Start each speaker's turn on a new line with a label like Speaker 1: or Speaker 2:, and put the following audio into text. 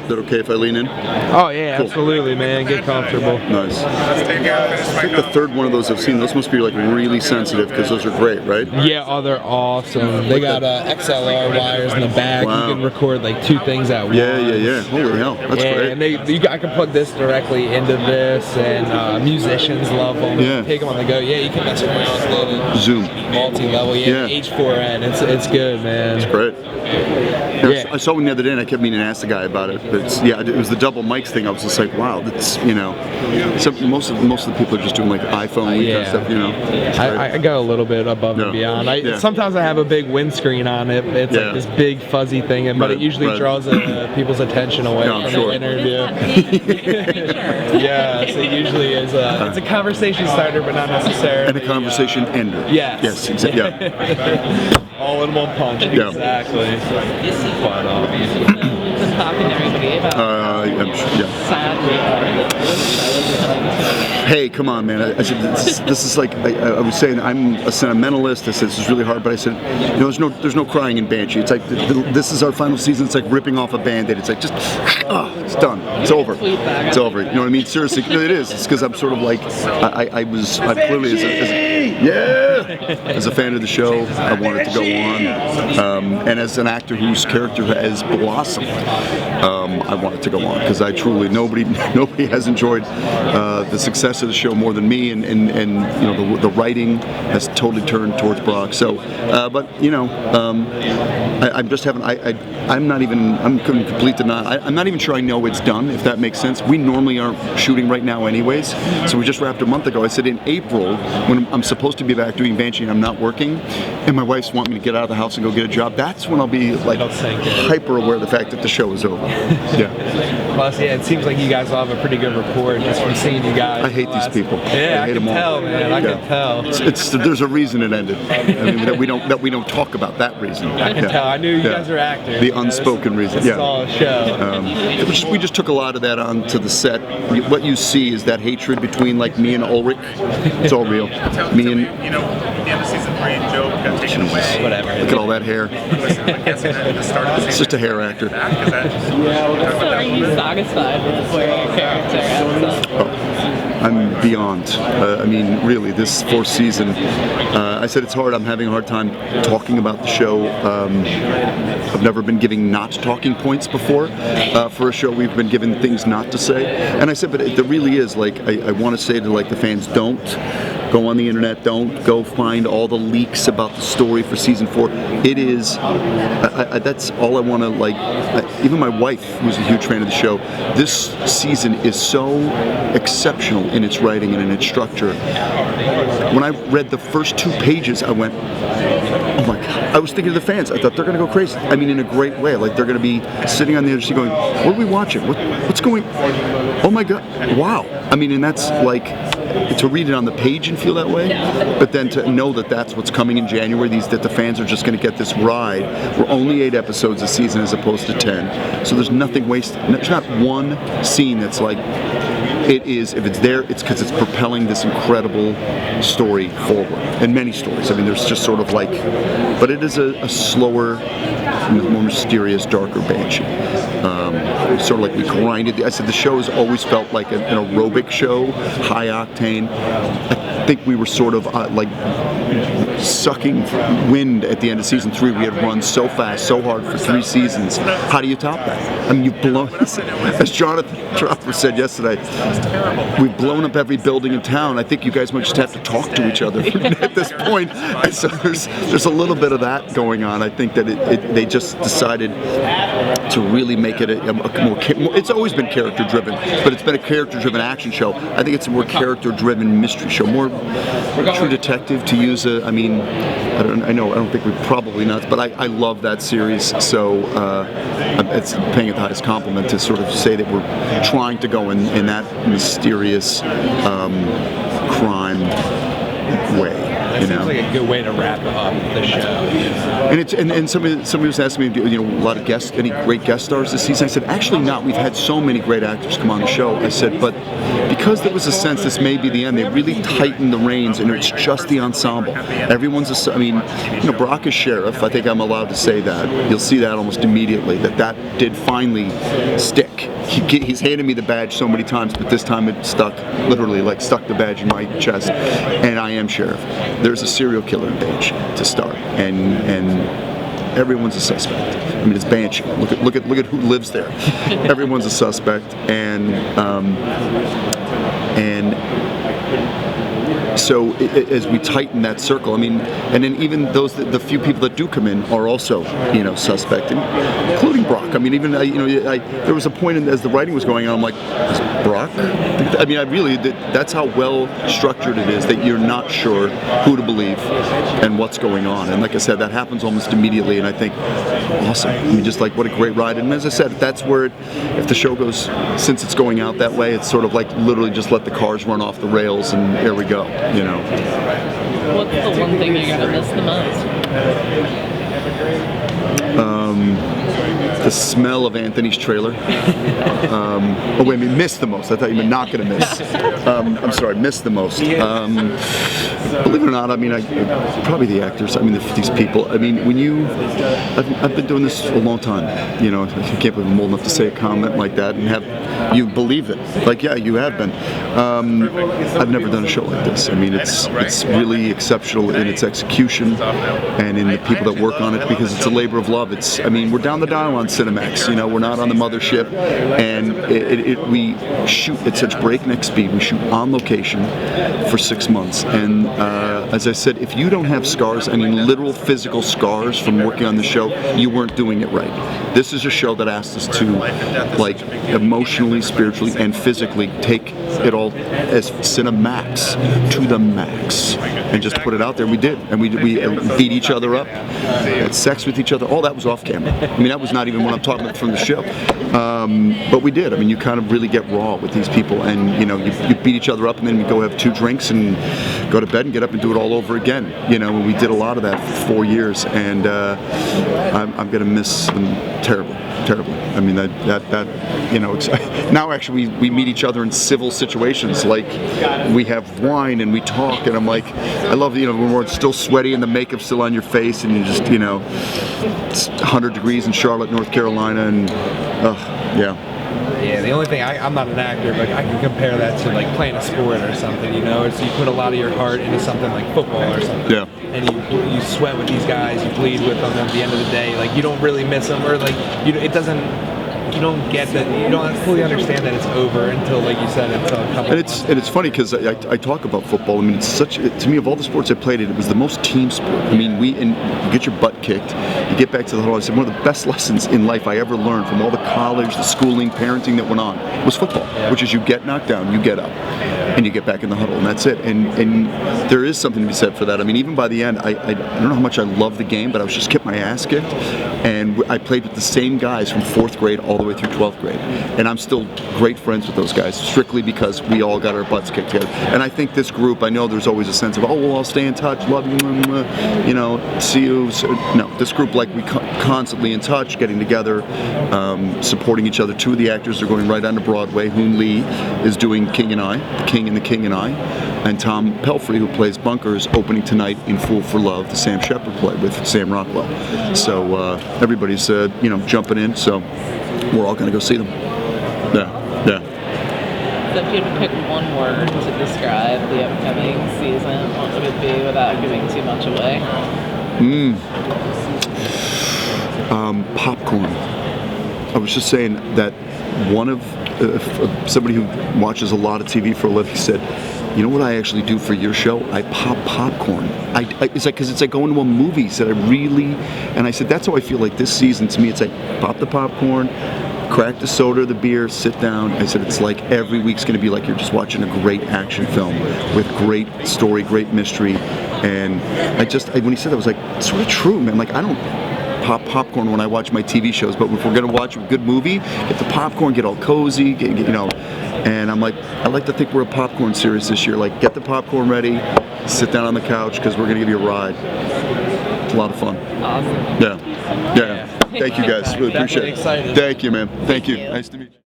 Speaker 1: that okay if I lean in?
Speaker 2: Oh yeah, cool. Absolutely, man. Get comfortable.
Speaker 1: Nice. I think the third one of those I've seen. Those must be like really sensitive because those are great, right?
Speaker 2: Yeah, oh, they're awesome. They got XLR wires in the back.
Speaker 1: Wow.
Speaker 2: You can record like 2 things at once.
Speaker 1: Yeah. Holy hell, that's great.
Speaker 2: And I can plug this directly into this, and musicians love them.
Speaker 1: Yeah.
Speaker 2: Take them on the go. Yeah, you can mess around with it.
Speaker 1: Zoom.
Speaker 2: Multi-level. Yeah. H4n. It's good, man.
Speaker 1: It's great. Yeah. I saw one the other day and I kept meaning to ask the guy about it. But it was the double mics thing. I was just like, wow, that's, most of the people are just doing like iPhone kind of stuff,
Speaker 2: I go a little bit above and beyond. Sometimes I have a big windscreen on it. It's like this big fuzzy thing, but it usually draws people's attention away from the interview. Yeah, so it usually is it's a conversation starter, but not necessarily.
Speaker 1: And a conversation ender.
Speaker 2: Yes,
Speaker 1: exactly. Yeah.
Speaker 2: All in one punch.
Speaker 1: Yeah.
Speaker 2: Exactly.
Speaker 1: Hey, come on, man. I said, this is like, I was saying, I'm a sentimentalist. I said, this is really hard, but I said, there's no crying in Banshee. It's like, this is our final season. It's like ripping off a Band-Aid. It's like, just, it's done. It's over. It's over. You know what I mean? Seriously, it is. It's because I'm sort of like, I clearly, as a fan of the show, I wanted to go on. And as an actor whose character has blossomed, I wanted to go on because I truly, nobody has enjoyed the success of the show more than me, and the writing has totally turned towards Brock. So, but I'm just having, I'm not even sure I know it's done, if that makes sense. We normally aren't shooting right now anyways, so we just wrapped a month ago. I said in April, when I'm supposed to be back doing Banshee and I'm not working, and my wife's wanting me to get out of the house and go get a job, that's when I'll be like hyper aware of the fact that the show is over. Yeah.
Speaker 2: Plus, it seems like you guys all have a pretty good rapport just from seeing you guys.
Speaker 1: I hate these people.
Speaker 2: Yeah, I can tell, man. I can tell.
Speaker 1: There's a reason it ended. I mean, that we don't talk about that reason.
Speaker 2: I can tell. I knew you guys are actors.
Speaker 1: The unspoken reason.
Speaker 2: This is all a show.
Speaker 1: We just took a lot of that onto the set. What you see is that hatred between like me and Ulrich. It's all real. Me and
Speaker 3: the end of season 3, Joe got taken away.
Speaker 2: Whatever.
Speaker 1: Look at all that hair. It's just a hair actor.
Speaker 4: Are you satisfied with where your character
Speaker 1: I'm beyond. I mean, really, this 4th season, I said it's hard. I'm having a hard time talking about the show. I've never been giving not talking points before. For a show, we've been given things not to say. And I said, but it really is, like, I want to say to, like, the fans, don't go on the internet, don't go find all the leaks about the story for season 4. It is, that's all I want to, like, even my wife, who's a huge fan of the show, this season is so exceptional in its writing and in its structure. When I read the first 2 pages, I went, oh my God. I was thinking of the fans. I thought they're going to go crazy. I mean, in a great way. Like, they're going to be sitting on the edge going, what are we watching? What's going, oh my God, wow. I mean, and that's like, to read it on the page and feel that way, but then to know that that's what's coming in January, that the fans are just going to get this ride. We're only 8 episodes a season as opposed to 10, so there's nothing wasted. There's not one scene that's like, it is, if it's there, it's because it's propelling this incredible story forward, and many stories. I mean, there's just sort of like, but it is a slower, more mysterious, darker Banshee. Sort of like we grinded. I said the show has always felt like an aerobic show, high octane. I think we were sort of like sucking wind at the end of season 3. We had run so fast, so hard for 3 seasons. How do you top that? I mean, you've blown, as Jonathan Tropper said yesterday, we've blown up every building in town. I think you guys might just have to talk to each other at this point. And so there's a little bit of that going on. I think that they just decided to really make it a more, it's always been character driven, but it's been a character driven action show. I think it's a more character driven mystery show, more True Detective, to use a, I mean, I don't think we're probably nuts, but I love that series, so it's paying it the highest compliment to sort of say that we're trying to go in that mysterious crime way.
Speaker 2: That seems like a good way to wrap up the show.
Speaker 1: And somebody was asking me, a lot of any great guest stars this season. I said, actually not. We've had so many great actors come on the show. I said, but because there was a sense this may be the end, they really tightened the reins, and it's just the ensemble. Everyone's Brock is sheriff. I think I'm allowed to say that. You'll see that almost immediately, that did finally stick. He's handed me the badge so many times, but this time it stuck, literally, like stuck the badge in my chest, and I am sheriff. There's a serial killer badge to start, and everyone's a suspect. I mean, it's Banshee. Look at who lives there. Everyone's a suspect, and so as we tighten that circle, and then even the few people that do come in are also, suspect, including Brock. There was a point as the writing was going on, I'm like, is Brock? That's how well structured it is, that you're not sure who to believe and what's going on. And like I said, that happens almost immediately, and I think, awesome. Just like, what a great ride. And as I said, that's where if the show goes, since it's going out that way, it's sort of like literally just let the cars run off the rails, and here we go.
Speaker 4: What's the one thing you're gonna miss the most?
Speaker 1: The smell of Anthony's trailer. Miss the most. I thought you meant not gonna miss. I'm sorry, miss the most. Believe it or not, probably the actors. These people. I've been doing this a long time. I can't believe I'm old enough to say a comment like that and have you believe it. Like, yeah, you have been. I've never done a show like this. It's really exceptional in its execution and in the people that work on it, because it's a labor of love. We're down the dial on Cinemax. We're not on the mothership, and we shoot at such breakneck speed. We shoot on location for 6 months, and as I said, if you don't have scars, literal physical scars from working on the show, you weren't doing it right. This is a show that asked us to, like, emotionally, spiritually, and physically take it all as Cinemax to the max, and just put it out there. We did, and we beat each other up, had sex with each other. All that was off camera. That was not even what I'm talking about from the show. But we did. You kind of really get raw with these people, and you beat each other up, and then we go have 2 drinks and go to bed and get up and do it all over again. And we did a lot of that for 4 years, and I'm gonna miss them terribly. Now actually we meet each other in civil situations, like we have wine and we talk, and I'm like, I love when we're still sweaty and the makeup's still on your face, and you just it's 100 degrees in Charlotte, North Carolina, and
Speaker 2: Yeah, the only thing, I'm not an actor, but I can compare that to like playing a sport or something, So you put a lot of your heart into something like football or something.
Speaker 1: Yeah.
Speaker 2: And you sweat with these guys, you bleed with them at the end of the day. Like, you don't really miss them, or like, you don't get that, you don't fully understand that it's over until, like you said, until a couple months.
Speaker 1: And it's funny because I talk about football. It's to me, of all the sports I played it was the most team sport. You get your butt kicked, you get back to the huddle. I said, one of the best lessons in life I ever learned from all the college, the schooling, parenting that went on was football, which is you get knocked down, you get up, and you get back in the huddle, and that's it. And there is something to be said for that. Even by the end, I don't know how much I loved the game, but I was just getting my ass kicked, and I played with the same guys from 4th grade all the way through 12th grade, and I'm still great friends with those guys, strictly because we all got our butts kicked together. And I think this group, I know there's always a sense of, I'll stay in touch, love you, see you. So, no, this group, like, we constantly in touch, getting together, supporting each other. 2 of the actors are going right on to Broadway. Hoon Lee is doing King and I, The King and the King and I, and Tom Pelfrey, who plays Bunker, is opening tonight in Fool for Love, the Sam Shepard play with Sam Rockwell. So everybody's jumping in, so we're all going to go see them. Yeah.
Speaker 4: So if you had to pick one word to describe the upcoming season, what would it be without giving too much away?
Speaker 1: Popcorn. I was just saying that one of somebody who watches a lot of TV for a living said, you know what I actually do for your show? I pop popcorn. It's like, because it's like going to a movie. Said and I said, that's how I feel like this season. To me, it's like pop the popcorn, crack the soda or the beer, sit down. I said, it's like every week's going to be like you're just watching a great action film with great story, great mystery. And when he said that, I was like, it's sort of true, man. Like, I don't pop popcorn when I watch my TV shows, but if we're going to watch a good movie, get the popcorn, get all cozy, and I'm like, I like to think we're a popcorn series this year. Like, get the popcorn ready, sit down on the couch because we're going to give you a ride. It's a lot of fun.
Speaker 4: Awesome.
Speaker 1: Yeah. Yeah. Thank you guys. Really appreciate it.
Speaker 2: Definitely excited.
Speaker 1: Thank you, man. Thank you.
Speaker 4: you.
Speaker 1: Nice to meet you.